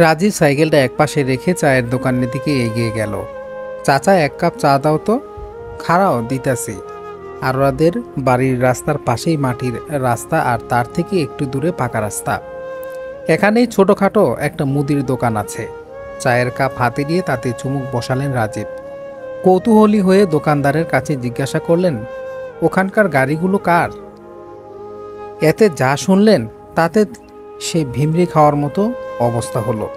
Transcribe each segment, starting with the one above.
রাজীব সাইকেলটা একপাশে রেখে চায়ের দোকানের দিকে এগিয়ে গেল। চাচা, এক কাপ চা দাও তো। খাড়াও, দিতাছি। আরোরাদের বাড়ির রাস্তার পাশেই মাটির রাস্তা, আর তার থেকে একটু দূরে পাকা রাস্তা। এখানেই ছোটখাটো একটা মুদির দোকান আছে। চায়ের কাপ হাতে নিয়ে তাতে চুমুক বসালেন রাজীব। কৌতূহলী হয়ে দোকানদারের কাছে জিজ্ঞাসা করলেন, ওখানকার গাড়িগুলো কার? এতে যা শুনলেন তাতে সে ভিমরি খাওয়ার মতো অবস্থা হলো।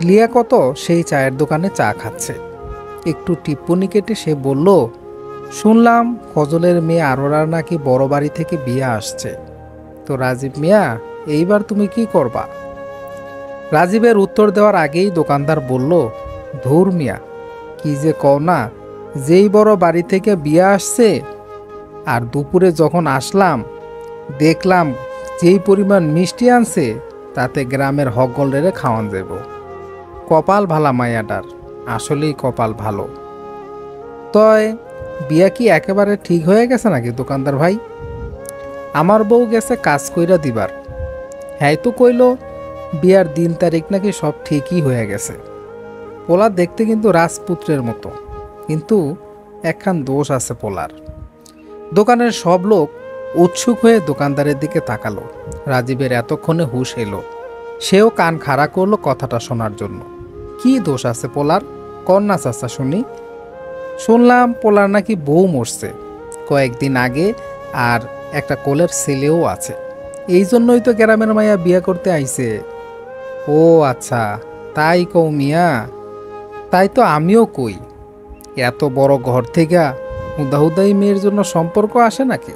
লিয়াকত সেই চায়ের দোকানে চা খাচ্ছে। একটু টিপ্পনি কেটে সে বলল, শুনলাম ফজলের মেয়ে আরোরার নাকি বড় বাড়ি থেকে বিয়ে আসছে। তো রাজীব মিয়া, এইবার তুমি কি করবা? রাজীবের উত্তর দেওয়ার আগেই দোকানদার বলল, ধুর মিয়া, কি যে কও না, যেই বড় বাড়ি থেকে বিয়ে আসছে। আর দুপুরে যখন আসলাম দেখলাম যেই পরিমাণ মিষ্টি আনছে তাতে গ্রামের হকগলরে খাওয়ান যাব। কপাল ভালা মাইয়াটার, আসলেই কপাল ভালো। তয় বিয়া কি একেবারে ঠিক হয়ে গেছে নাকি দোকানদার ভাই? আমার বউ গেছে কাজ কইরা দিবার। হ্যাঁ তো কইল বিয়ার দিন তারিখ নাকি সব ঠিকই হয়ে গেছে। পোলা দেখতে কিন্তু রাজপুত্রের মতো, কিন্তু একখান দোষ আছে পোলার। দোকানের সব লোক উৎসুক হয়ে দোকানদারের দিকে তাকালো। রাজীবের এতক্ষণে হুঁশ এলো। সেও কান খাড়া করলো কথাটা শোনার জন্য। কি দোষ আছে পোলার? কন্যা চাচা শুনি। শুনলাম পোলার নাকি বউ মরছে কয়েকদিন আগে, আর একটা কোলের ছেলেও আছে। এই জন্যই তো গ্রামের মাইয়া বিয়ে করতে আইছে। ও আচ্ছা, তাই কও মিয়া? তাই তো আমিও কই, এত বড় ঘর থেকে হুদাহুদাই মেয়ের জন্য সম্পর্ক আসে নাকি?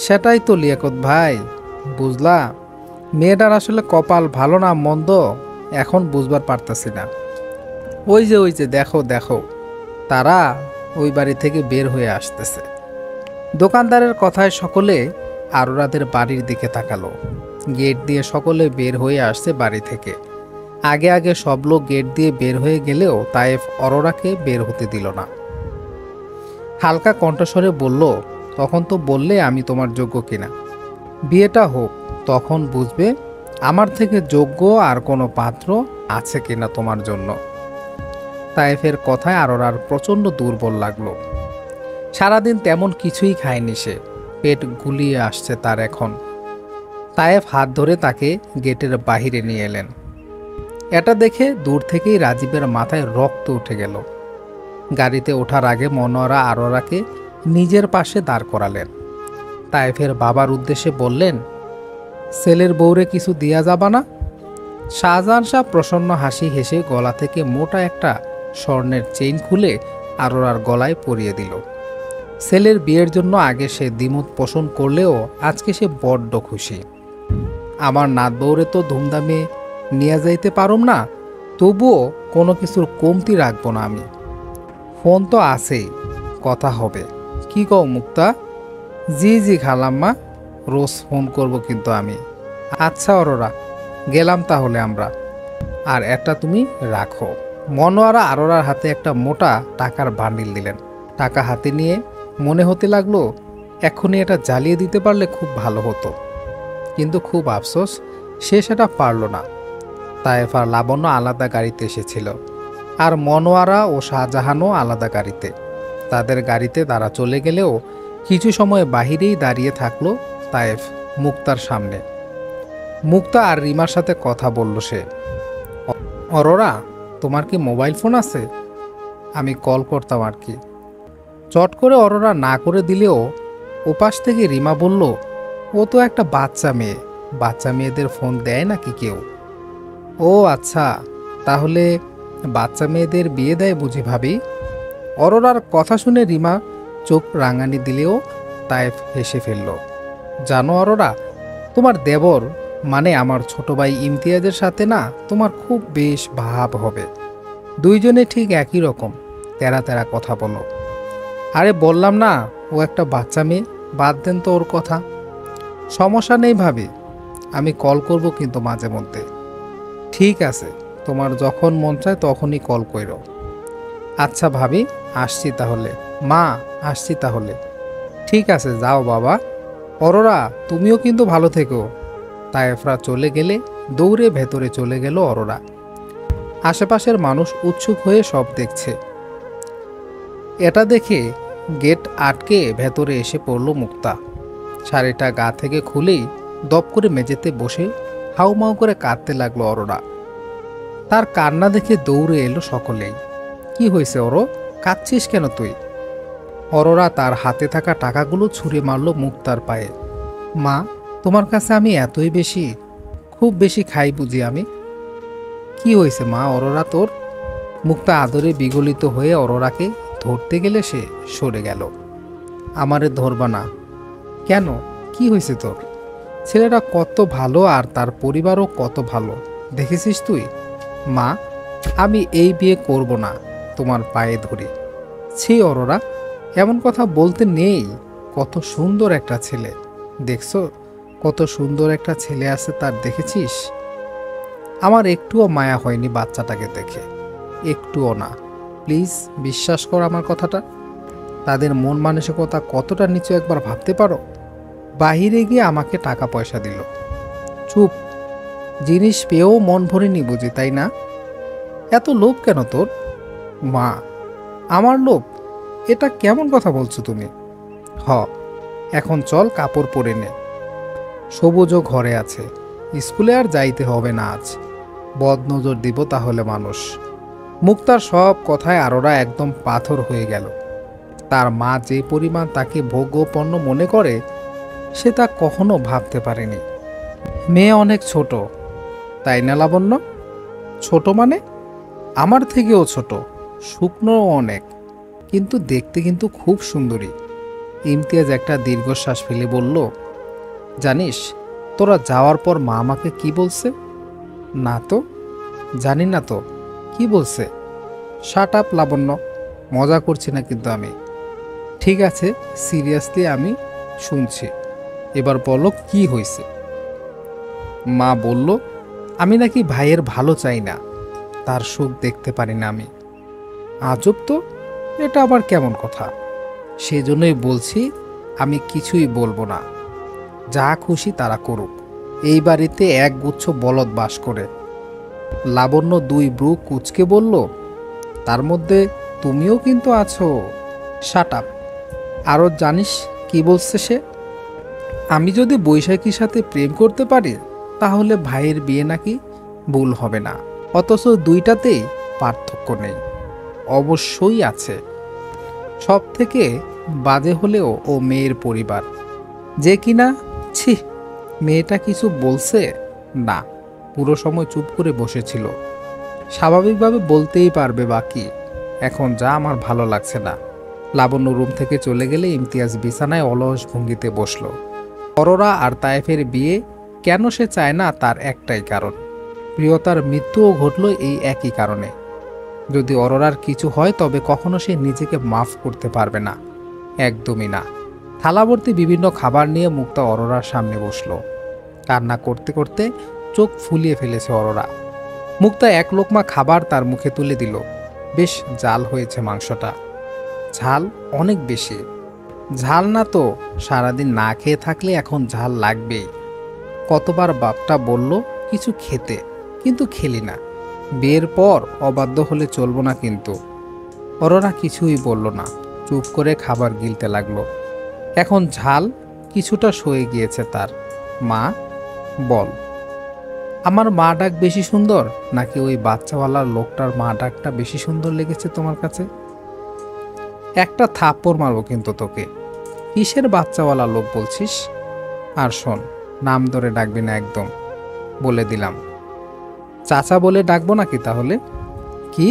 সেটাই তো লিয়াকত ভাই, বুঝলা, মেয়েটার আসলে কপাল ভালো না মন্দ এখন বুঝবার পারতাছি না। ওই যে দেখো দেখো, তারা ওই বাড়ি থেকে বের হয়ে আসতেছে। দোকানদারের কথায় সকলে আরোরাদের বাড়ির দিকে তাকালো। গেট দিয়ে সকলে বের হয়ে আসছে বাড়ি থেকে। আগে আগে সব লোক গেট দিয়ে বের হয়ে গেলেও তায়েফ অরোরাকে বের হতে দিল না। হালকা কণ্ঠস্বরে বলল, তখন তো বললে আমি তোমার যোগ্য কিনা। বিয়েটা হোক, তখন বুঝবে আমার থেকে যোগ্য আর কোনো পাত্র আছে কিনা তোমার জন্য। তায়েফের কথায় আরোরার প্রচণ্ড দুর্বল লাগলো। সারাদিন তেমন কিছুই খায়নি সে, পেট গুলিয়ে আসছে তার এখন। তায়েফ হাত ধরে তাকে গেটের বাহিরে নিয়ে এলেন। এটা দেখে দূর থেকেই রাজীবের মাথায় রক্ত উঠে গেল। গাড়িতে ওঠার আগে মনোয়ারা আরোরাকে নিজের পাশে দাঁড় করালেন। তায়েফের বাবার উদ্দেশ্যে বললেন, ছেলের বউরে কিছু দিয়া যাবা না? শাহজাহান শাহ প্রসন্ন হাসি হেসে গলা থেকে মোটা একটা স্বর্ণের চেইন খুলে আরোরার গলায় পরিয়ে দিল। ছেলের বিয়ের জন্য আগে সে দ্বিমত পোষণ করলেও আজকে সে বড্ড খুশি। আমার নাত বউরে তো ধুমধামে নিয়ে যাইতে পারুম না, তবুও কোনো কিছুর কমতি রাখবো না আমি। ফোন তো আছেই, কথা হবে। কি কও মুক্তা? জি খালাম্মা, রোজ ফোন করব কিন্তু আমি। আচ্ছা অরোরা, গেলাম তাহলে আমরা। আর একটা তুমি রাখো। মনোয়ারা আরোরার হাতে একটা মোটা টাকার বান্ডিল দিলেন। টাকা হাতে নিয়ে মনে হতে লাগলো এখনই এটা জ্বালিয়ে দিতে পারলে খুব ভালো হতো, কিন্তু খুব আফসোস সে সেটা পারল না। তায়েফ আর লাবণ্য আলাদা গাড়িতে এসেছিল, আর মনোয়ারা ও শাহজাহানও আলাদা গাড়িতে। তাদের গাড়িতে তারা চলে গেলেও কিছু সময় বাহিরেই দাঁড়িয়ে থাকলো তায়েফ মুক্তার সামনে। মুক্তা আর রিমার সাথে কথা বলল সে। অরোরা, তোমার কি মোবাইল ফোন আছে? আমি কল করতাম আর কি। চট করে অরোরা না করে দিলেও ওপাশ থেকে রিমা বলল, ও তো একটা বাচ্চা মেয়ে, বাচ্চা মেয়েদের ফোন দেয় নাকি কেউ? ও আচ্ছা, তাহলে বাচ্চা মেয়েদের বিয়ে দেয় বুঝি ভাবি? অরোরার কথা শুনে রিমা চোখ রাঙানি দিলেও তায়েফ হেসে ফেলল। জানো অরোরা, তোমার দেবর মানে আমার ছোট ভাই ইমতিয়াজের সাথে না তোমার খুব বেশ ভাব হবে। দুইজনে ঠিক একই রকম তেরা তেরা কথা বলো। আরে বললাম না, ও একটা বাচ্চা মেয়ে, বাদ দেন তো ওর কথা। সমস্যা নেই ভাবি, আমি কল করব কিন্তু মাঝে মধ্যে। ঠিক আছে, তোমার যখন মন চায় তখনই কল করো। আচ্ছা ভাবি, আসছি তাহলে। মা, আসছি তাহলে। ঠিক আছে, যাও বাবা। অরোরা, তুমিও কিন্তু ভালো থেকো। তায়েফরা চলে গেলে দৌড়ে ভেতরে চলে গেল অরোরা। আশেপাশের মানুষ উৎসুক হয়ে সব দেখছে। এটা দেখে গেট আটকে ভেতরে এসে পড়ল মুক্তা। শাড়িটা গা থেকে খুলেই দপ করে মেঝেতে বসে হাউমাউ করে কাঁদতে লাগলো অরোরা। তার কান্না দেখে দৌড়ে এলো সকলেই। কি হয়েছে অরো, কাঁদছিস কেন তুই? অরোরা তার হাতে থাকা টাকাগুলো ছুঁড়ে মারল মুক্তার পায়ে। মা, তোমার কাছে আমি এতই বেশি, খুব বেশি খাই বুঝি আমি? কি হয়েছে মা অরোরা তোর? মুক্তা আদরে বিগলিত হয়ে অরোরাকে ধরতে গেলে সে সরে গেল। আমারে ধরবা না। কেন, কি হয়েছে তোর? ছেলেটা কত ভালো আর তার পরিবারও কত ভালো, দেখেছিস তুই? মা, আমি এই বিয়ে করব না, তোমার পায়ে ধরি। ছি অরোরা, এমন কথা বলতে নেই। কত সুন্দর একটা ছেলে, দেখছো কত সুন্দর একটা ছেলে আছে তার, দেখেছিস? আমার একটুও মায়া হয়নি বাচ্চাটাকে দেখে, একটুও না। প্লিজ বিশ্বাস কর আমার কথাটা। তাদের মন মানসিকতা কতটা নিচু একবার ভাবতে পারো। বাহিরে গিয়ে আমাকে টাকা পয়সা দিল, চুপ, জিনিস পেয়েও মন ভরেনি বুঝি, তাই না? এত লোভ কেন তোর? মা, আমার লোভ? এটা কেমন কথা বলছো তুমি? হ, এখন চল কাপড় পরে নে। সবুজও ঘরে আছে, স্কুলে আর যাইতে হবে না আজ। বদ নজর দিব তাহলে মানুষ। মুক্তার সব কথায় আরোরা একদম পাথর হয়ে গেল। তার মা যে পরিমাণ তাকে ভোগ্যপণ্য মনে করে সে তা কখনো ভাবতে পারেনি। মেয়ে অনেক ছোট, তাই না লাবণ্য? ছোট মানে? আমার থেকেও ছোট, শুকনো অনেক, কিন্তু দেখতে কিন্তু খুব সুন্দরী। ইমতিয়াজ একটা দীর্ঘশ্বাস ফেলে বলল, জানিস তোরা যাওয়ার পর মা আমাকে কি বলছে? না তো, জানি না তো, কি বলছে? শাট আপ লাবণ্য, মজা করছি না কিন্তু আমি। ঠিক আছে, সিরিয়াসলি আমি শুনছি, এবার বলো কি হয়েছে। মা বলল আমি নাকি ভাইয়ের ভালো চাই না, তার সুখ দেখতে পারি না আমি। আজব তো, এটা আবার কেমন কথা? সেজন্যই বলছি আমি কিছুই বলবো না, যা খুশি তারা করুক। এই বাড়িতে এক গুচ্ছ বলদ বাস করে। লাবণ্য দুই ব্রু কুচকে বলল, তার মধ্যে তুমিও কিন্তু আছো। Shut up. আরও জানিস কি বলছে সে? আমি যদি বৈশাখীর সাথে প্রেম করতে পারি তাহলে ভাইয়ের বিয়ে নাকি ভুল হবে না, অথচ দুইটাতেই পার্থক্য নেই। অবশ্যই আছে। সব থেকে বাজে হলেও ও মেয়ের পরিবার, যে কিনা, ছি, মেয়েটা কিছু বলছে না, পুরো সময় চুপ করে বসেছিল। স্বাভাবিকভাবে বলতেই পারবে বাকি। এখন যা, আমার ভালো লাগছে না। লাবণ্য রুম থেকে চলে গেলে ইমতিয়াজ বিছানায় অলস ভঙ্গিতে বসল। অরোরা আর তায়েফের বিয়ে কেন সে চায় না তার একটাই কারণ, প্রিয়তার মৃত্যুও ঘটল এই একই কারণে। যদি অরোরার কিছু হয় তবে কখনো সে নিজেকে মাফ করতে পারবে না, একদমই না। থালাভর্তি বিভিন্ন খাবার নিয়ে মুক্তা অরোরার সামনে বসল। কান্না করতে করতে চোখ ফুলিয়ে ফেলেছে অরোরা। মুক্তা এক লোকমা খাবার তার মুখে তুলে দিল। বেশ ঝাল হয়েছে মাংসটা, ঝাল অনেক বেশি। ঝাল না তো, সারাদিন না খেয়ে থাকলে এখন ঝাল লাগবেই। কতবার বাপটা বলল কিছু খেতে, কিন্তু খেলি না। বিয়ের পর অবাধ্য হলে চলবো না কিন্তু। অরোরা কিছুই বলল না, চুপ করে খাবার গিলতে লাগলো। এখন ঝাল কিছুটা সয়ে গিয়েছে তার। মা, বল, আমার মা ডাক বেশি সুন্দর নাকি ওই বাচ্চাওয়ালার লোকটার মা ডাকটা বেশি সুন্দর লেগেছে তোমার কাছে? একটা থাপ্পড় মারবো কিন্তু তোকে। কিসের বাচ্চাওয়ালা লোক বলছিস? আর শোন, নাম ধরে ডাকবি না একদম, বলে দিলাম। চাচা বলে ডাকবো নাকি তাহলে? কি?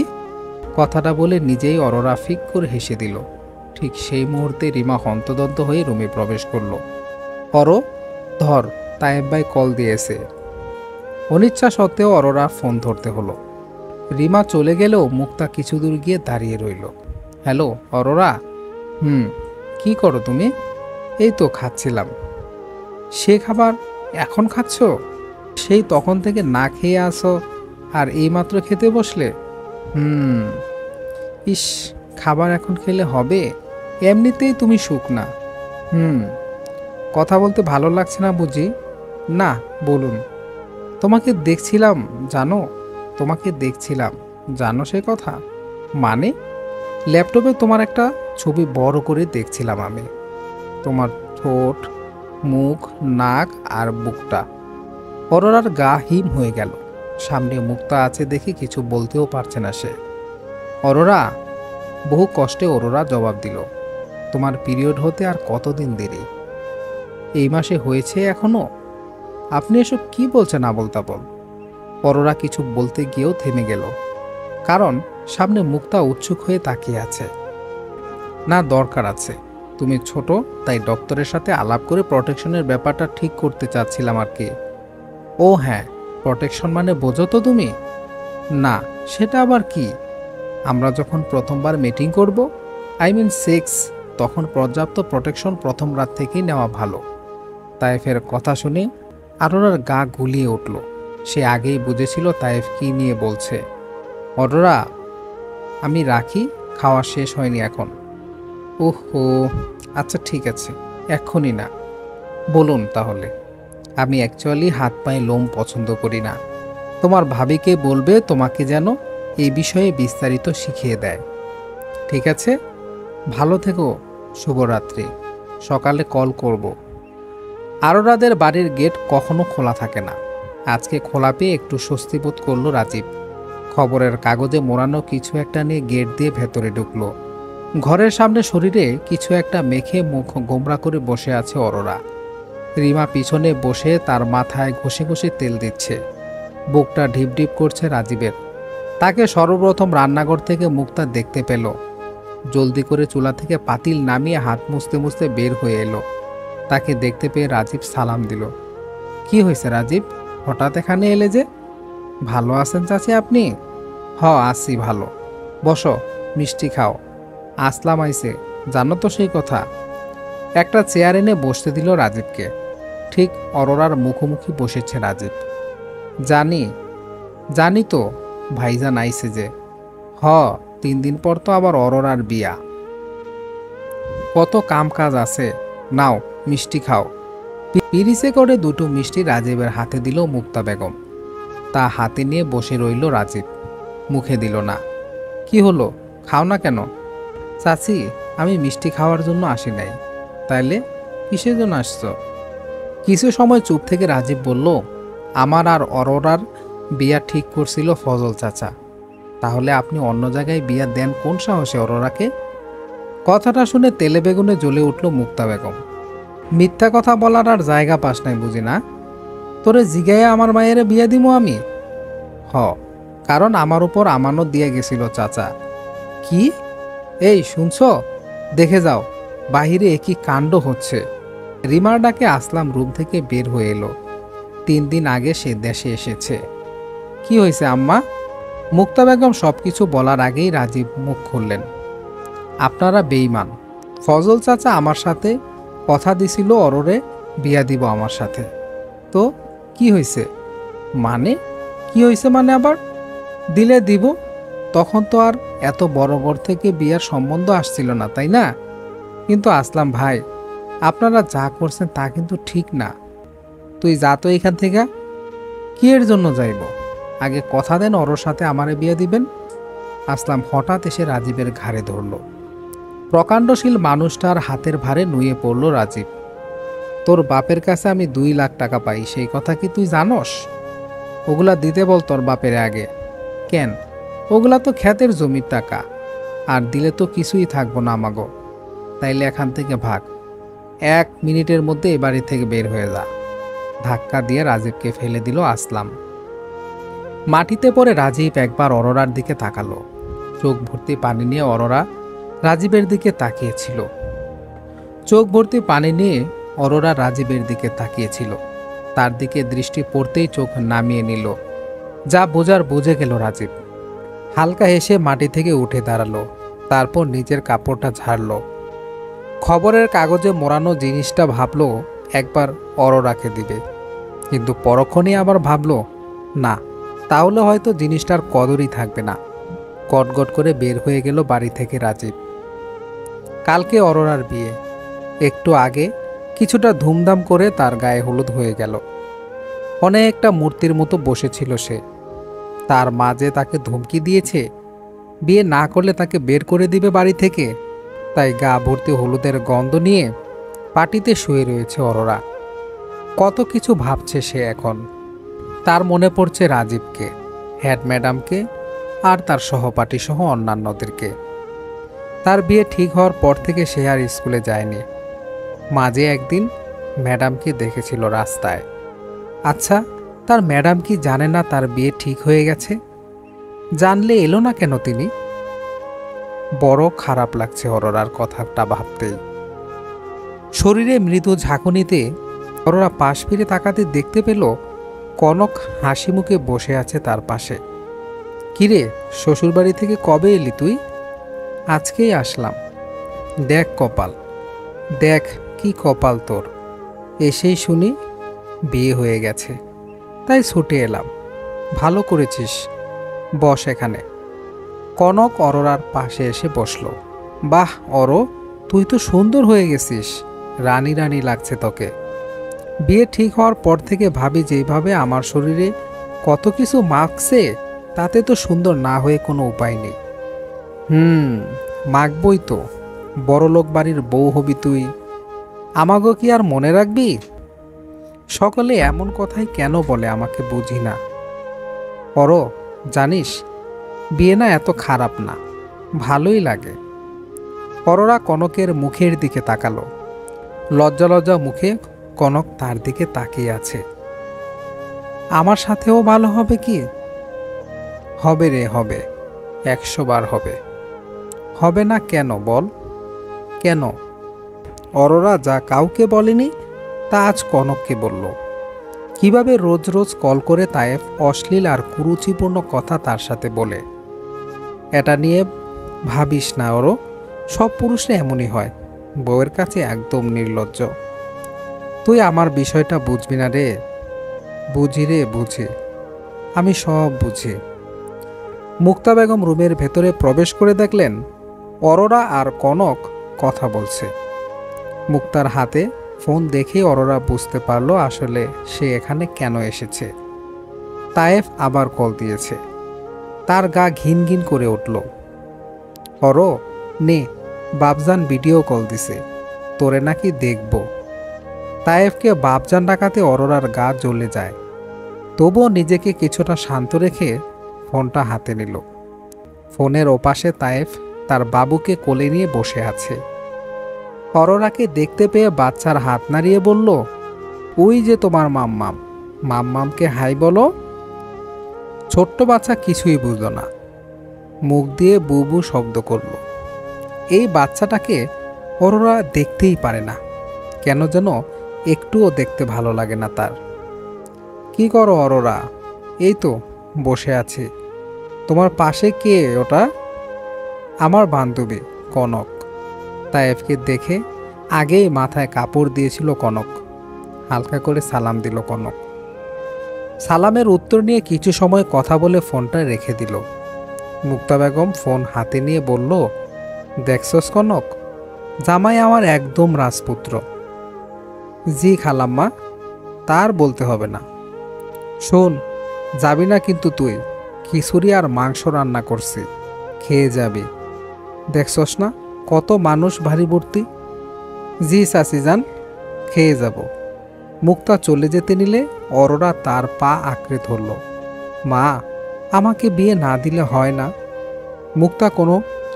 কথাটা বলে নিজেই অরোরা ফিক করে হেসে দিল। ঠিক সেই মুহূর্তে রিমা হন্তদন্ত হয়ে রুমে প্রবেশ করলো। অরো, ধর, তায়েব ভাই কল দিয়েছে। অনিচ্ছা সত্ত্বেও অরোরা ফোন ধরতে হলো। রিমা চলে গেলেও মুক্তা কিছু দূর গিয়ে দাঁড়িয়ে রইল। হ্যালো অরোরা। কি করো তুমি? এই তো খাচ্ছিলাম। সে খাবার এখন খাচ্ছ? সেই তখন থেকে না খেয়ে আসো আর এইমাত্র খেতে বসলে? ইস, খাবার এখন খেলে হবে? এমনিতেই তুমি শুকনা। কথা বলতে ভালো লাগছে না বুঝি? না, বলুন। তোমাকে দেখছিলাম, জানো, তোমাকে দেখছিলাম, জানো সে কথা? মানে? ল্যাপটপে তোমার একটা ছবি বড় করে দেখছিলাম আমি। তোমার ঠোঁট, মুখ, নাক আর বুকটা। অরোরার গা হিম হয়ে গেল। সামনে মুক্তা আছে দেখে কিছু বলতেও পারছে না সে। অরোরা, বহু কষ্টে অরোরা জবাব দিল, তোমার পিরিয়ড হতে আর কতদিন দেরি? এই মাসে হয়েছে এখনো? আপনি এসব কি বলছেন আবোল তাবোল? অরোরা কিছু বলতে গিয়েও থেমে গেল, কারণ সামনে মুক্তা উৎসুক হয়ে তাকিয়ে আছে। না, দরকার আছে। তুমি ছোট, তাই ডক্টরের সাথে আলাপ করে প্রোটেকশনের ব্যাপারটা ঠিক করতে চাচ্ছিলাম আর কি। ও হ্যাঁ, প্রোটেকশন মানে বোঝো তো তুমি? না, সেটা আবার কি? আমরা যখন প্রথমবার মিটিং করব, আই মিন সেক্স, তখন পর্যাপ্ত প্রোটেকশন প্রথম রাত থেকেই নেওয়া ভালো। তায়েফের কথা শুনে আরোরার গা গুলিয়ে উঠল। সে আগেই বুঝেছিল তায়েফ কি নিয়ে বলছে। অরোরা, আমি রাখি, খাওয়া শেষ হয়নি এখন। ওহো, আচ্ছা ঠিক আছে, এক্ষুনি না। বলুন তাহলে। আমি অ্যাকচুয়ালি হাত পায়ে লোম পছন্দ করি না। তোমার ভাবিকে বলবে তোমাকে যেন এই বিষয়ে বিস্তারিত শিখিয়ে দেয়। ঠিক আছে, ভালো থেকো। শুভরাত্রি। সকালে কল করব। আরোরাদের বাড়ির গেট কখনো খোলা থাকে না। আজকে খোলা পেয়ে একটু স্বস্তি বোধ করল রাজীব। খবরের কাগজে মোড়ানো কিছু একটা নিয়ে গেট দিয়ে ভেতরে ঢুকলো। ঘরের সামনে শরীরে কিছু একটা মেখে মুখ গোমরা করে বসে আছে অরোরা। রিমা পিছনে বসে তার মাথায় ঘষে ঘষে তেল দিচ্ছে। বুকটা ঢিপ ঢিপ করছে রাজীবের। তাকে সর্বপ্রথম রান্নাঘর থেকে মুক্তা দেখতে পেল। জলদি করে চুলা থেকে পাতিল নামিয়ে হাত মুছতে মুছতে বের হয়ে এলো। তাকে দেখতে পেয়ে রাজীব সালাম দিল। কি হয়েছে রাজীব, হঠাৎ এখানে এলে যে? ভালো আছেন চাচি আপনি? আছি ভালো। বসো, মিষ্টি খাও। আসলাম আইছে, জানো তো সেই কথা। একটা চেয়ার এনে বসতে দিল রাজীবকে। ঠিক অরোরার মুখোমুখি বসেছে রাজীব। জানি, জানি তো, ভাইজান আইছে যে। 3 দিন পর তো আবার অরোরার বিয়া। কত কাম কাজ আছে। নাও, মিষ্টি খাও। পিরিসে করে দুটো মিষ্টি রাজীবের হাতে দিল মুক্তা বেগম। তা হাতে নিয়ে বসে রইল রাজীব, মুখে দিল না। কি হলো, খাও না কেন? চাচি, আমি মিষ্টি খাওয়ার জন্য আসি নাই। তাইলে কিসের জন্য আসছো? কিছু সময় চুপ থেকে রাজীব বলল, আমার আর অরোরার বিয়া ঠিক করছিল ফজল চাচা। তাহলে আপনি অন্য জায়গায় বিয়া দেন কোন সাহসে অরোরাকে? কথাটা শুনে তেলে বেগুনে জ্বলে উঠল মুক্তা বেগম। মিথ্যা কথা বলার আর জায়গা পাস নাই বুঝি না? তোরে জিগাইয়া আমার মায়ের বিয়া দিমু আমি? কারণ আমার উপর আমানত দিয়ে গেছিল চাচা। কি? এই শুনছো? দেখে যাও, বাহিরে একই কাণ্ড হচ্ছে। রিমার ডাকে আসলাম রুম থেকে বের হয়ে এলো। 3 দিন আগে সে দেশে এসেছে। কি হয়েছে আম্মা? মুক্তা বেগম সবকিছু বলার আগেই রাজীব মুখ খুললেন। আপনারা বেঈমান। ফজল চাচা আমার সাথে কথা দিছিল অরোরে বিয়া দিব আমার সাথে। তো কি হয়েছে? মানে কি হয়েছে মানে আবার? দিলে দিব, তখন তো আর এত বড় ঘর থেকে বিয়ার সম্বন্ধ আসছিল না, তাই না? কিন্তু আসলাম ভাই, আপনারা যা করছেন তা কিন্তু ঠিক না। তুই যা তো এখান থেকে। কি এর জন্য যাইব? আগে কথা দেন ওর সাথে আমারে বিয়ে দিবেন। আসলাম হঠাৎ এসে রাজীবের ঘাড়ে ধরল। প্রকাণ্ডশীল মানুষটার হাতের ভারে নুয়ে পড়ল রাজীব। তোর বাপের কাছে আমি 2 লাখ টাকা পাই, সেই কথা কি তুই জানস? ওগুলা দিতে বল তোর বাপের আগে। কেন? ওগুলা তো ক্ষেতের জমির টাকা, আর দিলে তো কিছুই থাকবো না আমাগো। তাইলে এখান থেকে ভাগ। 1 মিনিটের মধ্যে এ বাড়ি থেকে বের হয়ে যা। ধাক্কা দিয়ে রাজীবকে ফেলে দিল আসলাম। মাটিতে পড়ে রাজীব একবার অরোরার দিকে তাকালো। চোখ ভর্তি পানি নিয়ে অরোরা রাজীবের দিকে তাকিয়েছিল। চোখ ভর্তি পানি নিয়ে অরোরা রাজীবের দিকে তাকিয়েছিল। তার দিকে দৃষ্টি পড়তেই চোখ নামিয়ে নিল। যা বোঝার বুঝে গেল রাজীব। হালকা হেসে মাটি থেকে উঠে দাঁড়ালো। তারপর নিজের কাপড়টা ঝাড়লো। খবরের কাগজে মোড়ানো জিনিসটা ভাবলো একবার অরোরাকে দিবে, কিন্তু পরক্ষণেই আবার ভাবলো না, তাহলে হয়তো জিনিসটার কদরই থাকবে না। গটগট করে বের হয়ে গেল বাড়ি থেকে রাজীব। কালকে অরোরার বিয়ে। একটু আগে কিছুটা ধুমধাম করে তার গায়ে হলুদ হয়ে গেল। অনেকটা মূর্তির মতো বসেছিল সে। তার মা যে তাকে ধমকি দিয়েছে বিয়ে না করলে তাকে বের করে দিবে বাড়ি থেকে, তাই গা ভর্তি হলুদের গন্ধ নিয়ে পাটিতে শুয়ে রয়েছে অরোরা। কত কিছু ভাবছে সে এখন। তার মনে পড়ছে রাজীবকে, হেড ম্যাডামকে আর তার সহপাঠী সহ অন্যান্যদেরকে। তার বিয়ে ঠিক হওয়ার পর থেকে সে আর স্কুলে যায়নি। মাঝে একদিন ম্যাডামকে দেখেছিল রাস্তায়। আচ্ছা, তার ম্যাডাম কি জানে না তার বিয়ে ঠিক হয়ে গেছে? জানলে এলো না কেন তিনি? বড় খারাপ লাগছে অরোরার কথাটা ভাবতেই। শরীরে মৃদু ঝাঁকুনিতে অরোরা পাশ ফিরে তাকাতে দেখতে পেল কনক হাসি মুখে বসে আছে তার পাশে। কিরে, শ্বশুরবাড়ি থেকে কবে এলি তুই? আজকেই আসলাম। দেখ কপাল, দেখ কি কপাল তোর, এসেই শুনি বিয়ে হয়ে গেছে, তাই ছুটে এলাম। ভালো করেছিস, বস এখানে। কনক অরোরার পাশে এসে বসল। বাহ অরো, তুই তো সুন্দর হয়ে গেছিস, রানী রানী লাগছে তোকে। বিয়ে ঠিক হওয়ার পর থেকে ভাবি যেভাবে আমার শরীরে কত কিছু মাখছে, তাতে তো সুন্দর না হয়ে কোনো উপায় নেই। মাখবই তো, বড়লোক বাড়ির বউ হবি তুই, আমাগো কি আর মনে রাখবি? সকলে এমন কথাই কেন বলে আমাকে বুঝি না। অরো, জানিস বিয়ে না এত খারাপ না, ভালোই লাগে। অরোরা কনকের মুখের দিকে তাকালো। লজ্জা লজ্জা মুখে কনক তার দিকে তাকিয়ে আছে। আমার সাথেও ভালো হবে কি? হবে রে, হবে, 100 বার হবে। হবে না কেন বল? কেন? অরোরা যা কাউকে বলেনি তা আজ কনককে বলল। কিভাবে রোজ রোজ কল করে তায়েফ অশ্লীল আর কুরুচিপূর্ণ কথা তার সাথে বলে। এটা নিয়ে ভাবিস না ওরও, সব পুরুষরা এমনই হয়, বউয়ের কাছে একদম নির্লজ্জ। তুই আমার বিষয়টা বুঝবি না রে। বুঝি রে, বুঝি, আমি সব বুঝি। মুক্তা বেগম রুমের ভেতরে প্রবেশ করে দেখলেন অরোরা আর কনক কথা বলছে। মুক্তার হাতে ফোন দেখে অরোরা বুঝতে পারল আসলে সে এখানে কেন এসেছে। তায়েফ আবার কল দিয়েছে। তার গা ঘিন ঘিন করে উঠল। অরো নে, বাপজান ভিডিও কল দিছে, তোরে নাকি দেখব। তায়েফকে বাপজান ডাকাতে অরোরার গা জ্বলে যায়। তবুও নিজেকে কিছুটা শান্ত রেখে ফোনটা হাতে নিল। ফোনের ওপাশে তায়েফ তার বাবুকে কোলে নিয়ে বসে আছে। অরোরাকে দেখতে পেয়ে বাচ্চার হাত নাড়িয়ে বলল, ওই যে তোমার মাম্মাম, মাম্মামকে হাই বলো। ছোট্ট বাচ্চা কিছুই বুঝল না, মুখ দিয়ে বুবু শব্দ করল। এই বাচ্চাটাকে অরোরা দেখতেই পারে না, কেন যেন একটুও দেখতে ভালো লাগে না তার। কি করো অরোরা? এই তো বসে আছি। তোমার পাশে কে ওটা? আমার বান্ধবী কনক। তায়েফকে দেখে আগেই মাথায় কাপড় দিয়েছিল কনক। হালকা করে সালাম দিল কনক। সালামের উত্তর নিয়ে কিছু সময় কথা বলে ফোনটা রেখে দিল। মুক্তা বেগম ফোন হাতে নিয়ে বলল, দেখছস কনক, জামাই আমার একদম রাজপুত্র। জি খালাম্মা, তার বলতে হবে না। শোন, যাবি না কিন্তু তুই, খিচুড়ি আর মাংস রান্না করছি, খেয়ে যাবি। দেখছস না কত মানুষ ভারী ভর্তি। জি চাচি যান, খেয়ে যাব। মুক্তা চলে যেতে নিলে অরোরা তার পা আঁকড়ে ধরল। মা, আমাকে বিয়ে না দিলে হয় না? মুক্তা কোনো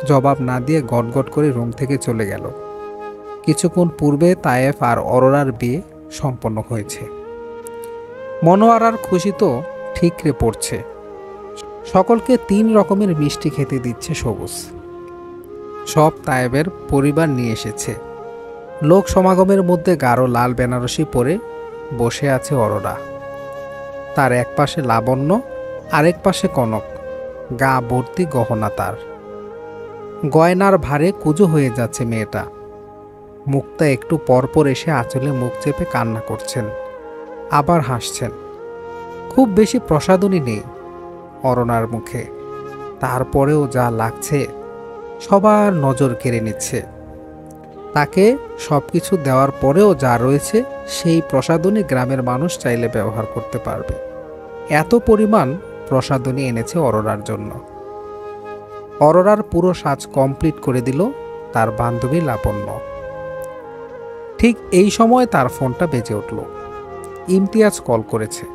জবাব না দিয়ে গটগট করে রুম থেকে চলে গেল। কিছুক্ষণ পূর্বে তায়েফ আর অরোরার বিয়ে সম্পন্ন হয়েছে। মনোয়ারার খুশি তো ঠিকরে পড়ছে। সকলকে 3 রকমের মিষ্টি খেতে দিচ্ছে সবুজ। সব তায়েবের পরিবার নিয়ে এসেছে। লোক সমাগমের মধ্যে গাঢ় লাল বেনারসি পরে বসে আছে অরোরা। তার এক পাশে লাবণ্য, আরেক পাশে কনক, গা ভর্তি গহনা। তার গয়নার ভারে কুঁজো হয়ে যাচ্ছে মেয়েটা। মুক্তা একটু পরপর এসে আঁচলে মুখ চেপে কান্না করছেন, আবার হাসছেন। খুব বেশি প্রসাদনী নেই অরোরার মুখে, তারপরেও যা লাগছে সবার নজর কেড়ে নিচ্ছে। তাকে সব কিছু দেওয়ার পরেও যা রয়েছে সেই প্রসাধনী গ্রামের মানুষ চাইলে ব্যবহার করতে পারবে। এত পরিমাণ প্রসাধনী এনেছে অরোরার জন্য। অরোরার পুরো সাজ কমপ্লিট করে দিল তার বান্ধবী লাবণ্য। ঠিক এই সময় তার ফোনটা বেজে উঠল। ইমতিয়াজ কল করেছে।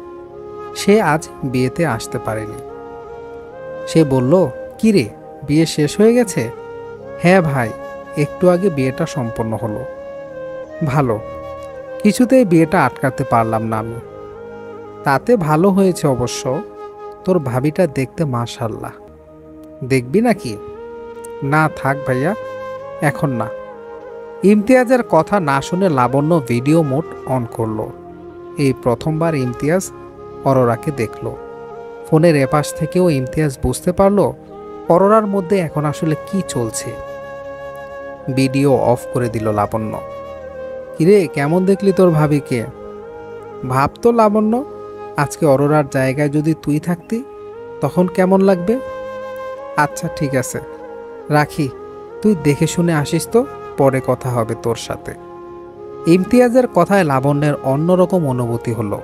সে আজ বিয়েতে আসতে পারেনি। সে বলল, কিরে, বিয়ে শেষ হয়ে গেছে? হ্যাঁ ভাই, একটু আগে বিয়েটা সম্পন্ন হলো। ভালো, কিছুতেই বিয়েটা আটকাতে পারলাম না আমি। তাতে ভালো হয়েছে অবশ্য, তোর ভাবিটা দেখতে মাশাআল্লাহ। দেখবি নাকি? না থাক ভাইয়া, এখন না। ইমতিয়াজের কথা না শুনে লাবণ্য ভিডিও মোড অন করলো। এই প্রথমবার ইমতিয়াজ অরোরাকে দেখল। ফোনের এপাশ থেকেও ইমতিয়াজ বুঝতে পারল অরোরার মধ্যে এখন আসলে কি চলছে। ভিডিও অফ করে দিল লাবণ্য। কিরে, কেমন দেখলি তোর ভাবিকে? ভাবতো লাবণ্য, আজকে অরোরার জায়গায় যদি তুই থাকতি তখন কেমন লাগবে? আচ্ছা ঠিক আছে, রাখি, তুই দেখে শুনে আসিস তো, পরে কথা হবে তোর সাথে। ইমতিয়াজের কথায় লাবণ্যের অন্যরকম অনুভূতি হলো।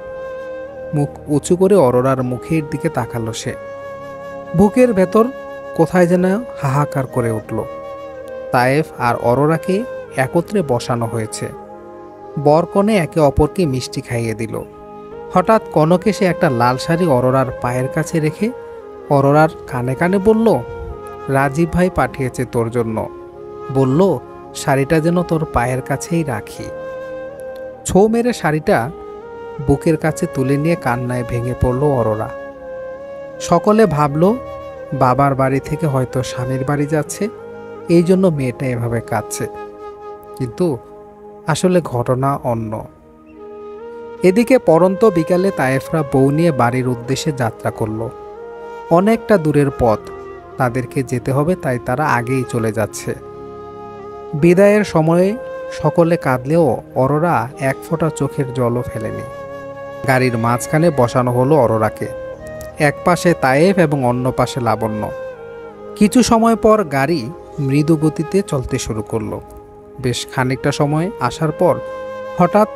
মুখ উঁচু করে অরোরার মুখের দিকে তাকালো সে। বুকের ভেতর কোথায় যেন হাহাকার করে উঠল। তায়েফ আর অরোরাকে একত্রে বসানো হয়েছে। বরকনে একে অপরকে মিষ্টি খাইয়ে দিল। হঠাৎ কনক এসে একটা লাল শাড়ি অরোরার পায়ের কাছে রেখে অরোরার কানে কানে বলল, রাজীব ভাই পাঠিয়েছে তোর জন্য, বলল শাড়িটা যেন তোর পায়ের কাছেই রাখি। ছো মেরে শাড়িটা বুকের কাছে তুলে নিয়ে কান্নায় ভেঙে পড়ল অরোরা। সকলে ভাবল বাবার বাড়ি থেকে হয়তো স্বামীর বাড়ি যাচ্ছে, এই জন্য মেয়েটা এভাবে কাঁদছে, কিন্তু আসলে ঘটনা অন্য। এদিকে পরন্ত বিকালে তায়েফরা বউ নিয়ে বাড়ির উদ্দেশ্যে যাত্রা করল। অনেকটা দূরের পথ, তাদেরকে যেতে হবে, তাই তারা আগেই চলে যাচ্ছে। বিদায়ের সময়ে সকলে কাঁদলেও অরোরা এক ফোঁটা চোখের জলও ফেলেনি। গাড়ির মাঝখানে বসানো হলো অরোরাকে। এক পাশে তায়েফ এবং অন্য পাশে লাবণ্য। কিছু সময় পর গাড়ি মৃদু গতিতে চলতে শুরু করলো। বেশ খানিকটা সময় আসার পর হঠাৎ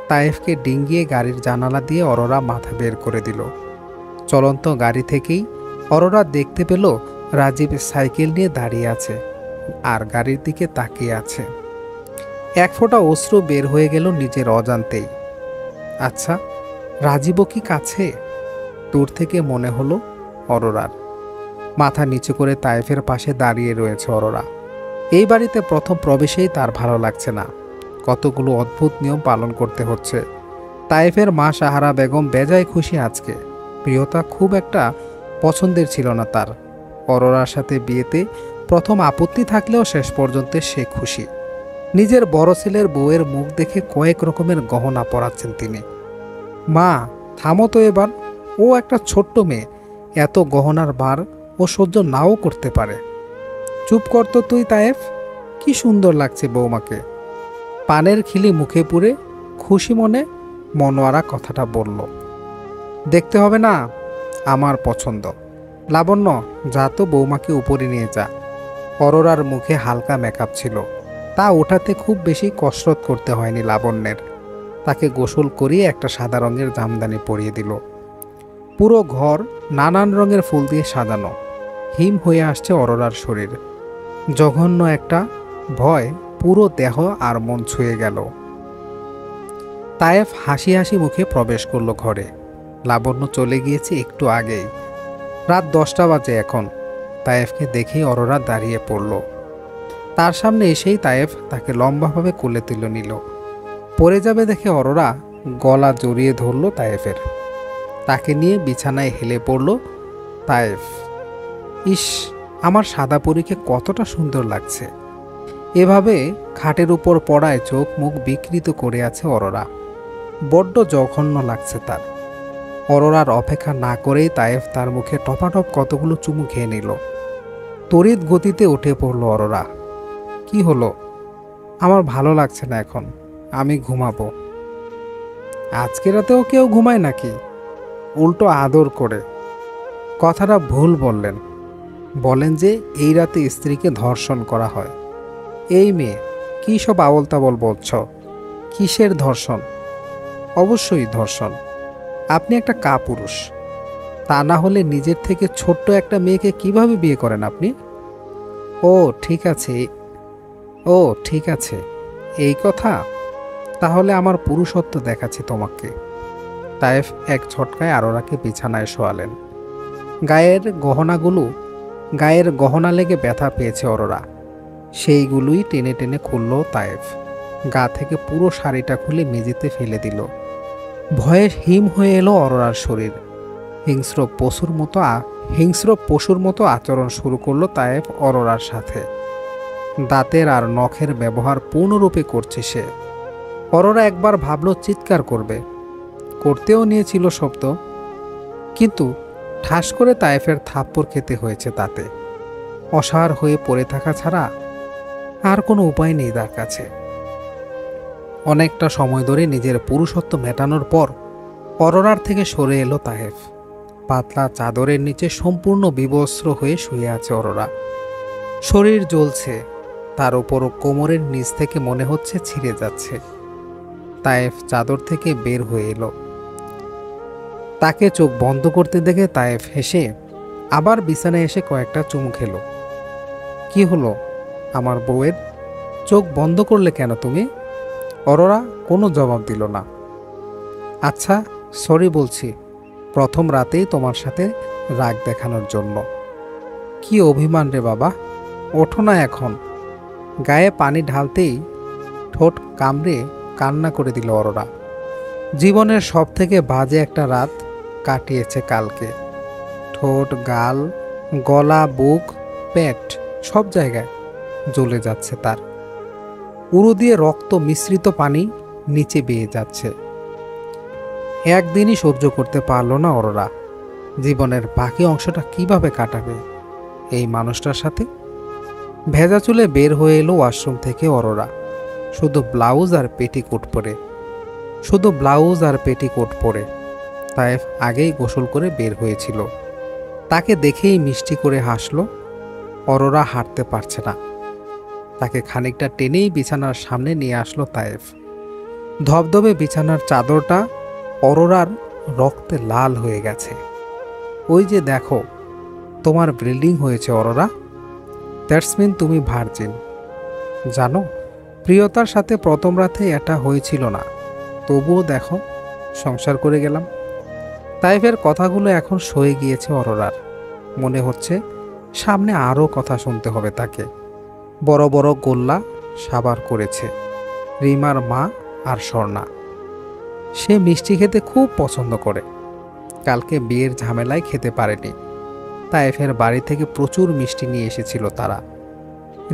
তায়েফকে ডিঙ্গিয়ে গাড়ির জানালা দিয়ে অরোরা মাথা বের করে দিল। চলন্ত গাড়ি থেকেই অরোরা দেখতে পেল রাজীব সাইকেল নিয়ে দাঁড়িয়ে আছে আর গাড়ির দিকে তাকিয়ে আছে। এক ফোঁটা অশ্রু বের হয়ে গেল নিজের অজান্তেই। আচ্ছা, রাজীবও কি কাছে? দূর থেকে মনে হলো অরোরার। মাথা নিচু করে তায়েফের পাশে দাঁড়িয়ে রয়েছে অরোরা। এই বাড়িতে প্রথম প্রবেশেই তার ভালো লাগছে না। কতগুলো অদ্ভুত নিয়ম পালন করতে হচ্ছে। তায়েফের মা সাহারা বেগম বেজায় খুশি আজকে। প্রিয়তা খুব একটা পছন্দের ছিল না তার। অরোরার সাথে বিয়েতে প্রথম আপত্তি থাকলেও শেষ পর্যন্ত সে খুশি। নিজের বড় ছেলের বউয়ের মুখ দেখে কয়েক রকমের গহনা পরাচ্ছেন তিনি। মা, থামো তো এবার, ও একটা ছোট্ট মেয়ে, এত গহনার ভার ও সহ্য নাও করতে পারে। চুপ করতো তুই তায়েফ, কি সুন্দর লাগছে বৌমাকে। পানের খিলি মুখে পুরে খুশি মনে মনোয়ারা কথাটা বলল। দেখতে হবে না, আমার পছন্দ। লাবণ্য, যা তো বৌমাকে উপরে নিয়ে যা। অরোরার মুখে হালকা মেকআপ ছিল, তা ওঠাতে খুব বেশি কসরত করতে হয়নি লাবণ্যের। তাকে গোসল করিয়ে একটা সাদা রঙের জামদানি পরিয়ে দিল। পুরো ঘর নানান রঙের ফুল দিয়ে সাজানো। হিম হয়ে আসছে অরোরার শরীর। জঘন্য একটা ভয় পুরো দেহ আর মন ছুঁয়ে গেল। তায়েফ হাসি হাসি মুখে প্রবেশ করলো ঘরে। লাবণ্য চলে গিয়েছে একটু আগেই। রাত 10টা বাজে এখন। তায়েফকে দেখেই অরোরা দাঁড়িয়ে পড়ল। তার সামনে এসেই তায়েফ তাকে লম্বাভাবে কোলে তুলে নিল। পড়ে যাবে দেখে অরোরা গলা জড়িয়ে ধরল তায়েফের। তাকে নিয়ে বিছানায় হেলে পড়ল তায়েফ। ইস, আমার সাদা পরীকে কতটা সুন্দর লাগছে। এভাবে খাটের উপর পড়ায় চোখ মুখ বিকৃত করে আছে অরোরা। বড্ড জঘন্য লাগছে তার। অরোরার অপেক্ষা না করেই তায়েফ তার মুখে টপাটপ কতগুলো চুমু খেয়ে নিল। তড়িৎ গতিতে উঠে পড়ল অরোরা। কি হলো? আমার ভালো লাগছে না এখন, আমি ঘুমাবো। আজকে রাতেও কেউ ঘুমায় নাকি? উল্টো আদর করে। কথাটা ভুল বললেন। বলেন যে এই রাতে স্ত্রীকে ধর্ষণ করা হয়। এই মেয়ে কী সব আবল তাবল বলছ? কিসের ধর্ষণ? অবশ্যই ধর্ষণ। আপনি একটা কাপুরুষ। তা না হলে নিজের থেকে ছোট্ট একটা মেয়েকে কিভাবে বিয়ে করেন আপনি? ও ঠিক আছে, ও ঠিক আছে, এই কথা। তাহলে আমার পুরুষত্ব দেখাচ্ছি তোমাকে। তায়েফ এক ঝটকায় আরোরাকে বিছানায় শোয়ালেন। গায়ের গহনা লেগে ব্যথা পেয়েছে অরোরা। সেইগুলোই টেনে টেনে খুলল তায়েফ। গা থেকে পুরো শাড়িটা খুলে মেঝেতে ফেলে দিল। ভয়ে হিম হয়ে এলো অরোরার শরীর। হিংস্র পশুর মতো আচরণ শুরু করলো তায়েফ অরোরার সাথে। দাঁতের আর নখের ব্যবহার পূর্ণরূপে করছে সে। অরোরা একবার ভাবল চিৎকার করবে, করতেও নিয়েছিল শব্দ, কিন্তু ঠাস করে তায়েফের থাপ্পড় খেতে হয়েছে তাতে। অসাড় হয়ে পড়ে থাকা ছাড়া আর কোনো উপায় নেই তার কাছে। অনেকটা সময় ধরে নিজের পুরুষত্ব মেটানোর পর অরোরার থেকে সরে এলো তায়েফ। পাতলা চাদরের নিচে সম্পূর্ণ বিবস্ত্র হয়ে শুয়ে আছে অরোরা। শরীর জ্বলছে, তার উপর কোমরের নিচ থেকে মনে হচ্ছে ছিঁড়ে যাচ্ছে। তায়েফ চাদর থেকে বের হয়ে এলো। তাকে চোখ বন্ধ করতে দেখে তায়েফ হেসে আবার বিছানায় এসে কয়েকটা চুমু খেল। কি হলো আমার বউয়ের? চোখ বন্ধ করলে কেন তুমি? অরোরা কোনো জবাব দিল না। আচ্ছা, সরি বলছি, প্রথম রাতেই তোমার সাথে রাগ দেখানোর জন্য। কি অভিমান রে বাবা, ওঠো না এখন। গায়ে পানি ঢালতেই ঠোঁট কামড়ে কান্না করে দিল অরোরা। জীবনের সব থেকে বাজে একটা রাত কাটিয়েছে কালকে। ঠোঁট, গাল, গলা, বুক, পেট সব জায়গায় জ্বলে যাচ্ছে তার। উরু দিয়ে রক্ত মিশ্রিত পানি নিচে বেয়ে যাচ্ছে। একদিনই সহ্য করতে পারল না অরোরা। জীবনের বাকি অংশটা কিভাবে কাটাবে এই মানুষটার সাথে? ভেজা চুলে বের হয়ে এলো ওয়াশরুম থেকে অরোরা। শুধু ব্লাউজ আর পেটিকোট পরে। তায়েফ আগেই গোসল করে বের হয়েছিল। তাকে দেখেই মিষ্টি করে হাসল। অরোরা হাঁটতে পারছে না। তাকে খানিকটা টেনেই বিছানার সামনে নিয়ে আসলো তায়েফ। ধবধবে বিছানার চাদরটা অরোরার রক্তে লাল হয়ে গেছে। ওই যে দেখো, তোমার ব্লিডিং হয়েছে অরোরা। দ্যাটস মিন তুমি ভার্জিন। জানো, প্রিয়তার সাথে প্রথম রাতে এটা হয়েছিল না, তবুও দেখো সংসার করে গেলাম। তাইফের কথাগুলো এখন সয়ে গিয়েছে অরোরার। মনে হচ্ছে সামনে আরও কথা শুনতে হবে তাকে। বড় বড় গোল্লা সাবার করেছে রিমার মা আর স্বর্ণা। সে মিষ্টি খেতে খুব পছন্দ করে। কালকে বিয়ের ঝামেলায় খেতে পারেনি। তায়েফের বাড়ি থেকে প্রচুর মিষ্টি নিয়ে এসেছিল তারা।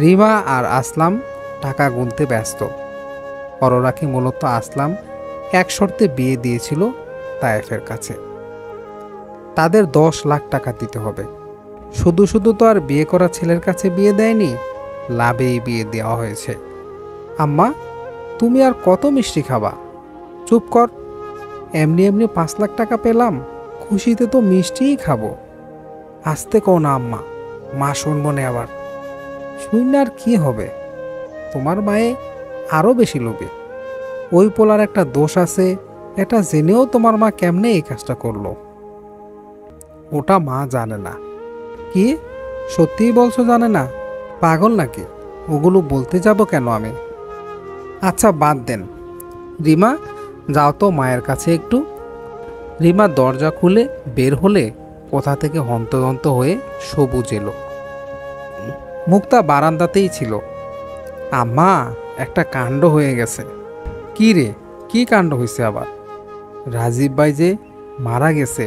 রিমা আর আসলাম টাকা গুনতে ব্যস্ত। অরোরাকে মূলত আসলাম এক শর্তে বিয়ে দিয়েছিল তায়েফের কাছে। তাদের 10 লাখ টাকা দিতে হবে। শুধু শুধু তো আর বিয়ে করা ছেলের কাছে বিয়ে দেয়নি, লাভেই বিয়ে দেওয়া হয়েছে। আম্মা, তুমি আর কত মিষ্টি খাবা? চুপ কর। এমনি এমনি 5 লাখ টাকা পেলাম, খুশিতে তো মিষ্টিই খাবো। আস্তে কও না আম্মা, মা শুনবো না আবার। শুনলে আর কি হবে? তোমার মায়ে আরও বেশি লোভে। ওই পোলার একটা দোষ আছে, এটা জেনেও তোমার মা কেমনে এই কাজটা করলো? ওটা মা জানে না। কি সত্যিই বলছো জানে না? পাগল নাকি? ওগুলো বলতে যাব কেন আমি? আচ্ছা বাদ দেন। রিমা, যাও তো মায়ের কাছে একটু। রিমা দরজা খুলে বের হলে কোথা থেকে হন্তদন্ত হয়ে সবুজ এলো। মুক্তা বারান্দাতেই ছিল। আম্মা, একটা কাণ্ড হয়ে গেছে। কি রে, কি কাণ্ড হয়েছে আবার? রাজীব ভাই যে মারা গেছে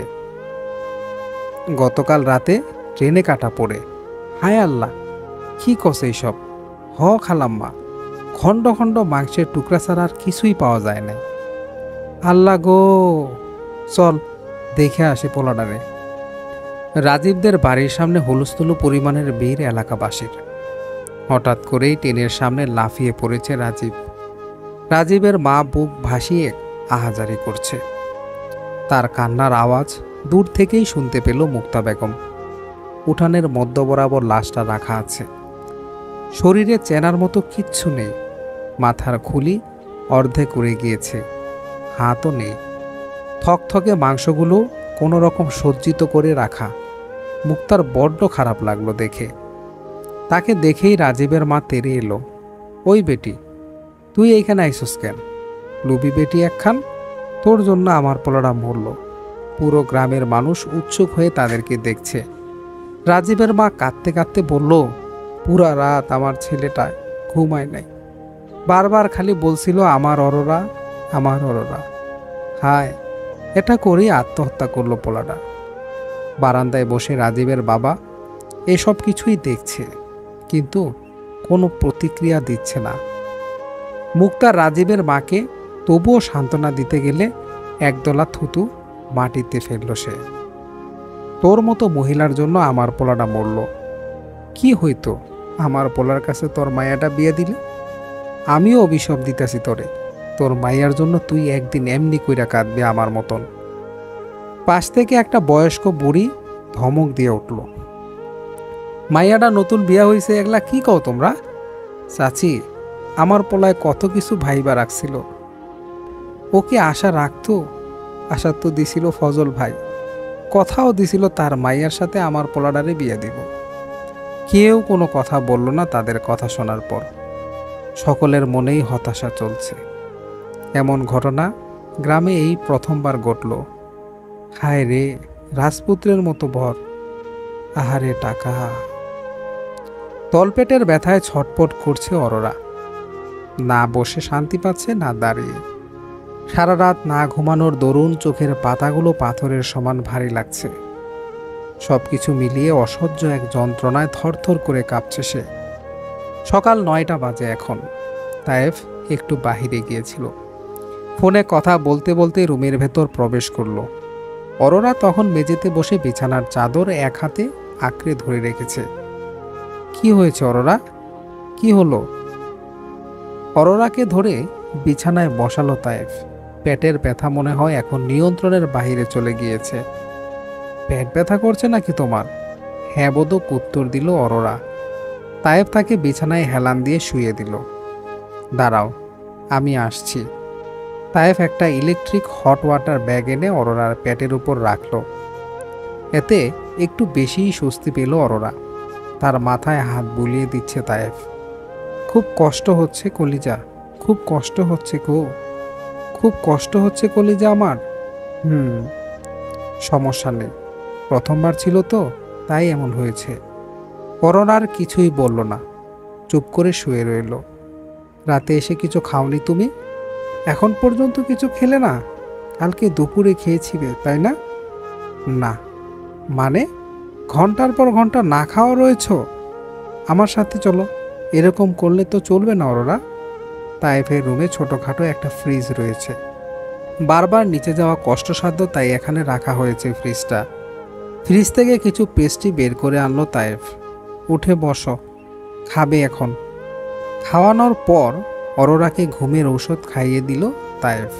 গতকাল রাতে ট্রেনে কাটা পড়ে। হায় আল্লাহ, কি কছে এইসব? হ খালাম্মা, খণ্ড খণ্ড মাংসের টুকরা ছাড়া আর কিছুই পাওয়া যায় না। আল্লাহ গো, চল দেখে আসি পোলাডারে। রাজীবদের বাড়ির সামনে হুলস্থুলু পরিমাণের ভিড় এলাকাবাসীর। হঠাৎ করেই ট্রেনের সামনে লাফিয়ে পড়েছে রাজীব। রাজীবের মা বুক ভাসিয়ে আহাজারি করছে। তার কান্নার আওয়াজ দূর থেকেই শুনতে পেল মুক্তা বেগম। উঠানের মধ্য বরাবর লাশটা রাখা আছে। শরীরে চেনার মতো কিচ্ছু নেই। মাথার খুলি অর্ধেক উড়ে গিয়েছে, হাতও নেই। থকথকে মাংসগুলো কোনো রকম সজ্জিত করে রাখা। মুক্তার বড্ড খারাপ লাগলো দেখে। তাকে দেখেই রাজীবের মা তেড়ে এলো। ওই বেটি, তুই এইখানে আইসোস কেন? লুবি বেটি একখান, তোর জন্য আমার পোলাটা মরল। পুরো গ্রামের মানুষ উৎসুক হয়ে তাদেরকে দেখছে। রাজীবের মা কাঁদতে কাঁদতে বলল, পুরা রাত আমার ছেলেটা ঘুমায় নাই, বারবার খালি বলছিল আমার অরোরা, আমার অরোরা। হায়, এটা করেই আত্মহত্যা করলো পোলাটা। বারান্দায় বসে রাজীবের বাবা এসব কিছুই দেখছে, কিন্তু কোনো প্রতিক্রিয়া দিচ্ছে না। মুক্তা রাজীবের মাকে তবুও সান্ত্বনা দিতে গেলে একদলা থুতু মাটিতে ফেলল সে। তোর মতো মহিলার জন্য আমার পোলাটা মরল। কি হইতো আমার পোলার কাছে তোর মায়াটা বিয়ে দিলে? আমিও অভিশাপ দিতেছি তোরে, তোর মাইয়ার জন্য তুই একদিন এমনি কইরা কাঁদবি আমার মতন। পাশ থেকে একটা বয়স্ক বুড়ি ধমক দিয়ে উঠল, মাইয়াটা নতুন বিয়া হইছে, এগুলা কি কও তোমরা? চাচি, আমার পোলায় কত কিছু ভাইবা রাখছিল, ওকে আশা রাখতো। আশা তো দিছিল ফজল ভাই, কথাও দিছিল তার মাইয়ার সাথে আমার পোলাডারে বিয়ে দিব। কেউ কোনো কথা বলল না তাদের কথা শোনার পর। সকলের মনেই হতাশা চলছে। এমন ঘটনা গ্রামে এই প্রথমবার ঘটল। হায় রে, রাজপুত্রের মতো বর, আহারে টাকা। তলপেটের ব্যথায় ছটপট করছে অরোরা। না বসে শান্তি পাচ্ছে, না দাঁড়িয়ে। সারা রাত না ঘুমানোর দরুন চোখের পাতাগুলো পাথরের সমান ভারী লাগছে। সবকিছু মিলিয়ে অসহ্য এক যন্ত্রণায় থরথর করে কাঁপছে সে। সকাল 9টা বাজে এখন। তায়েফ একটু বাহিরে গিয়েছিল। ফোনে কথা বলতে বলতে রুমের ভেতর প্রবেশ করল। অরোরা তখন মেঝেতে বসে বিছানার চাদর এক হাতে আঁকড়ে ধরে রেখেছে। কি হয়েছে অরোরা, কি হলো? অরোরাকে ধরে বিছানায় বসালো তায়েফ। পেটের ব্যথা মনে হয় এখন নিয়ন্ত্রণের বাইরে চলে গিয়েছে। পেট ব্যথা করছে নাকি তোমার? হ্যাঁ বোধক উত্তর দিল অরোরা। তায়েফ তাকে বিছানায় হেলান দিয়ে শুয়ে দিল। দাঁড়াও, আমি আসছি। তায়েফ একটা ইলেকট্রিক হট ওয়াটার ব্যাগ এনে অরোরার পেটের উপর রাখল। এতে একটু বেশিই স্বস্তি পেল অরোরা। তার মাথায় হাত বুলিয়ে দিচ্ছে তায়েফ। খুব কষ্ট হচ্ছে কলিজা, খুব কষ্ট হচ্ছে গো, খুব কষ্ট হচ্ছে কলিজা আমার। সমস্যা নেই, প্রথমবার ছিল তো, তাই এমন হয়েছে। অরোরার কিছুই বলল না, চুপ করে শুয়ে রইল। রাতে এসে কিছু খাওনি তুমি? এখন পর্যন্ত কিছু খেলে না? কালকে দুপুরে খেয়েছিলে তাই না? না। মানে? ঘন্টার পর ঘন্টা না খাওয়া রয়েছ? আমার সাথে চলো। এরকম করলে তো চলবে না অরোরা। তায়েফের রুমে ছোটোখাটো একটা ফ্রিজ রয়েছে। বারবার নিচে যাওয়া কষ্টসাধ্য, তাই এখানে রাখা হয়েছে ফ্রিজটা। ফ্রিজ থেকে কিছু পেস্ট্রি বের করে আনলো তায়েফ। উঠে বসো, খাবে এখন। খাওয়ানোর পর অরোরাকে ঘুমের ঔষধ খাইয়ে দিল তায়েফ।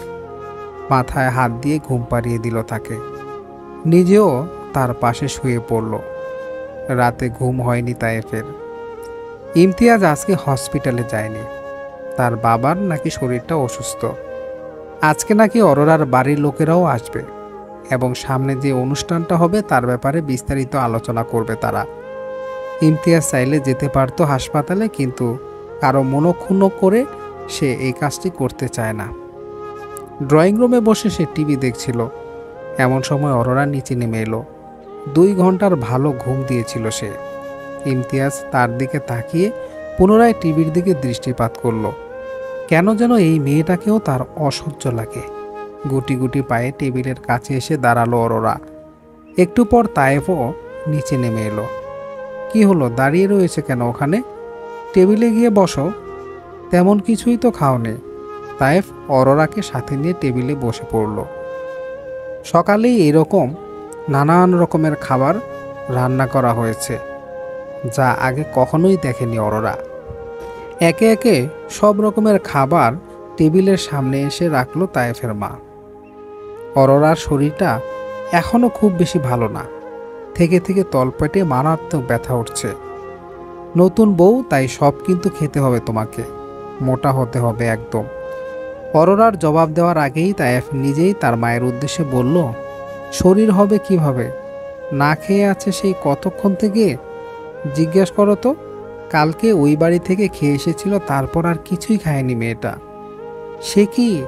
মাথায় হাত দিয়ে ঘুম পাড়িয়ে দিল তাকে। নিজেও তার পাশে শুয়ে পড়ল। রাতে ঘুম হয়নি তায়েফের। ইমতিয়াজ আজকে হসপিটালে যায়নি। তার বাবার নাকি শরীরটা অসুস্থ। আজকে নাকি অরোরার বাড়ির লোকেরাও আসবে এবং সামনে যে অনুষ্ঠানটা হবে তার ব্যাপারে বিস্তারিত আলোচনা করবে তারা। ইমতিয়াজ চাইলে যেতে পারতো হাসপাতালে, কিন্তু কারো মনক্ষুণ্ণ করে সে এই কাজটি করতে চায় না। ড্রয়িং রুমে বসে সে টিভি দেখছিল। এমন সময় অরোরা নিচে নেমে এলো। 2 ঘন্টার ভালো ঘুম দিয়েছিল সে। ইমতিয়াজ তার দিকে তাকিয়ে পুনরায় টিভির দিকে দৃষ্টিপাত করল। কেন যেন এই মেয়েটাকেও তার অসহ্য লাগে। গুটি গুটি পায়ে টেবিলের কাছে এসে দাঁড়ালো অরোরা। একটু পর তায়েফও নিচে নেমে এলো। কি হলো, দাঁড়িয়ে রয়েছে কেন ওখানে? টেবিলে গিয়ে বসো। তেমন কিছুই তো খাওনি। তায়েফ অরোরাকে সাথে নিয়ে টেবিলে বসে পড়ল। সকালেই এরকম নানান রকমের খাবার রান্না করা হয়েছে, যা আগে কখনোই দেখেনি অরোরা। একে একে সব রকমের খাবার টেবিলের সামনে এসে রাখলো তায়েফের মা। অরোরার শরীরটা এখনও খুব বেশি ভালো না। থেকে থেকে তলপেটে মারাত্মক ব্যথা উঠছে। নতুন বউ, তাই সব কিন্তু খেতে হবে তোমাকে। মোটা হতে হবে একদম। অরোরার জবাব দেওয়ার আগেই তায়েফ নিজেই তার মায়ের উদ্দেশ্যে বলল, শরীর হবে কিভাবে? না খেয়ে আছে সেই কতক্ষণ থেকে? জিজ্ঞেস করো তো। কালকে ওই বাড়ি থেকে খেয়ে এসেছিল, তারপর আর কিছুই খায়নি মেয়েটা। সে কি?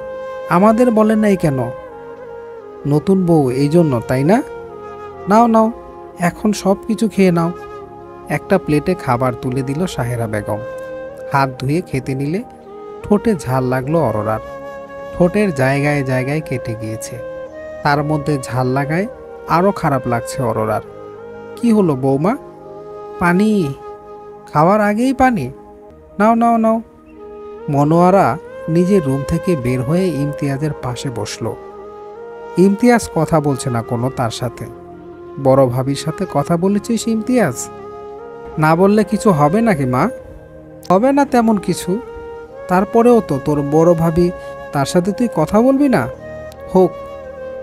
আমাদের বলেন নাই কেন? নতুন বউ এই জন্য, তাই না? নাও নাও, এখন সব কিছু খেয়ে নাও। একটা প্লেটে খাবার তুলে দিল সাহেরা বেগম। হাত ধুয়ে খেতে নিলে ঠোঁটে ঝাল লাগলো অরোরার। ঠোঁটের জায়গায় জায়গায় কেটে গিয়েছে। তার মধ্যে ঝাল লাগায় আরও খারাপ লাগছে অরোরার। কি হলো বৌমা? পানি? খাওয়ার আগেই পানি? নাও নাও নাও। মনোয়ারা নিজের রুম থেকে বের হয়ে ইমতিয়াজের পাশে বসলো। ইমতিয়াজ কথা বলছে না কোনো তার সাথে। বড় ভাবির সাথে কথা বলেছিস ইমতিয়াজ? না বললে কিছু হবে নাকি মা? হবে না তেমন কিছু। তারপরেও তো তোর বড় ভাবি, তার সাথে তুই কথা বলবি না? হোক,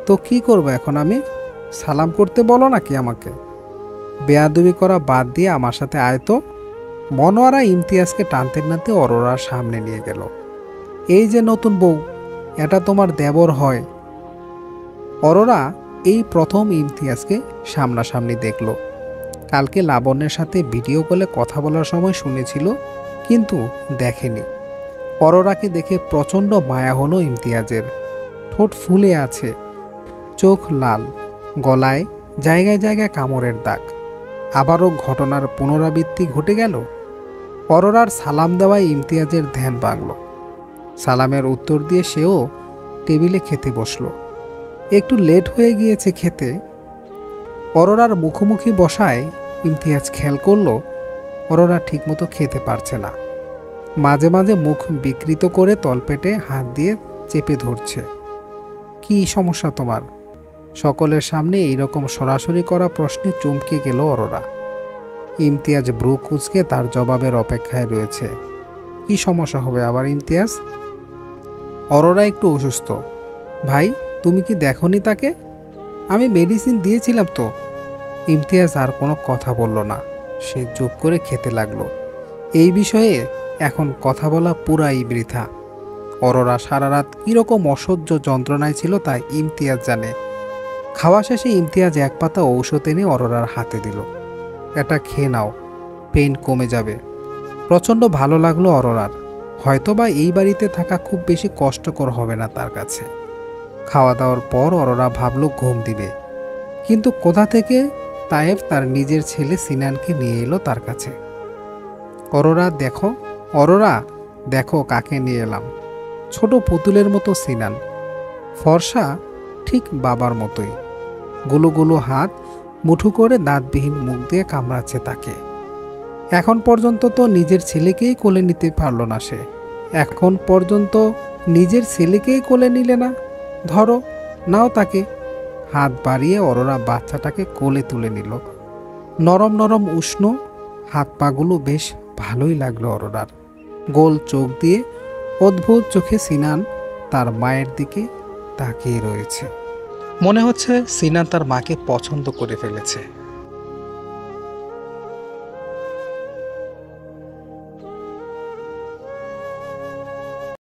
তো কি করবো এখন আমি? সালাম করতে বলো নাকি আমাকে? বেয়াদবি করা বাদ দিয়ে আমার সাথে আয় তো। মনোয়ারা ইমতিয়াজকে টানতে টানতে অরোরার সামনে নিয়ে গেল। এই যে নতুন বউ, এটা তোমার দেবর হয়। অরোরা এই প্রথম ইমতিয়াজকে সামনাসামনি দেখল। কালকে লাবণ্যের সাথে ভিডিও কলে কথা বলার সময় শুনেছিল, কিন্তু দেখেনি। অরোরাকে দেখে প্রচণ্ড মায়া হলো ইমতিয়াজের। ঠোঁট ফুলে আছে, চোখ লাল, গলায় জায়গায় জায়গায় কামড়ের দাগ। আবারও ঘটনার পুনরাবৃত্তি ঘটে গেল। অরোরার সালাম দেওয়ায় ইমতিয়াজের ধ্যান ভাঙল। সালামের উত্তর দিয়ে সেও টেবিলে খেতে বসল। একটু লেট হয়ে গিয়েছে খেতে। অরোরার মুখোমুখি বসায় ইমতিয়াজ খেয়াল করল অরোরা ঠিকমতো খেতে পারছে না। মাঝে মাঝে মুখ বিকৃত করে তলপেটে হাত দিয়ে চেপে ধরছে। কি সমস্যা তোমার? সকলের সামনে এইরকম সরাসরি করা প্রশ্নে চমকে গেল অরোরা। ইমতিয়াজ ব্রু কুঁচকে তার জবাবের অপেক্ষায় রয়েছে। কি সমস্যা হবে আবার ইমতিয়াজ? অরোরা একটু অসুস্থ। ভাই, তুমি কি দেখোনি তাকে? আমি মেডিসিন দিয়েছিলাম তো। ইমতিয়াজ আর কোনো কথা বলল না। সে চুপ করে খেতে লাগলো। এই বিষয়ে এখন কথা বলা পুরাই বৃথা। অরোরা সারা রাত কীরকম অসহ্য যন্ত্রণায় ছিল তা ইমতিয়াজ জানে। খাওয়া শেষে ইমতিয়াজ এক পাতা ঔষধ এনে অরোরার হাতে দিল। এটা খেয়ে নাও, পেইন কমে যাবে। প্রচণ্ড ভালো লাগলো অরোরার। হয়তোবা এই বাড়িতে থাকা খুব বেশি কষ্টকর হবে না তার কাছে। খাওয়া দাওয়ার পর অরোরা ভাবল ঘুম দিবে, কিন্তু কোথা থেকে তায়েব তার নিজের ছেলে সিনানকে নিয়ে এলো তার কাছে। অরোরা দেখো, অরোরা দেখো কাকে নিয়ে এলাম। ছোট পুতুলের মতো সিনান, ফর্সা ঠিক বাবার মতোই। গুলো গুলো হাত মুঠো করে দাঁতবিহীন মুখ দিয়ে কামড়াচ্ছে তাকে। এখন পর্যন্ত তো নিজের ছেলেকেই কোলে নিতে পারল না সে। এখন পর্যন্ত নিজের ছেলেকেই কোলে নিলে না। ধরো, নাও তাকে। হাত বাড়িয়ে অরোরা বাচ্চাটাকে কোলে তুলে নিল। নরম নরম উষ্ণ হাত পাগুলো বেশ ভালোই লাগলো অরোরার। গোল চোখ দিয়ে অদ্ভুত চোখে সিনান তার মায়ের দিকে তাকিয়ে রয়েছে। মনে হচ্ছে সিনান তার মাকে পছন্দ করে ফেলেছে।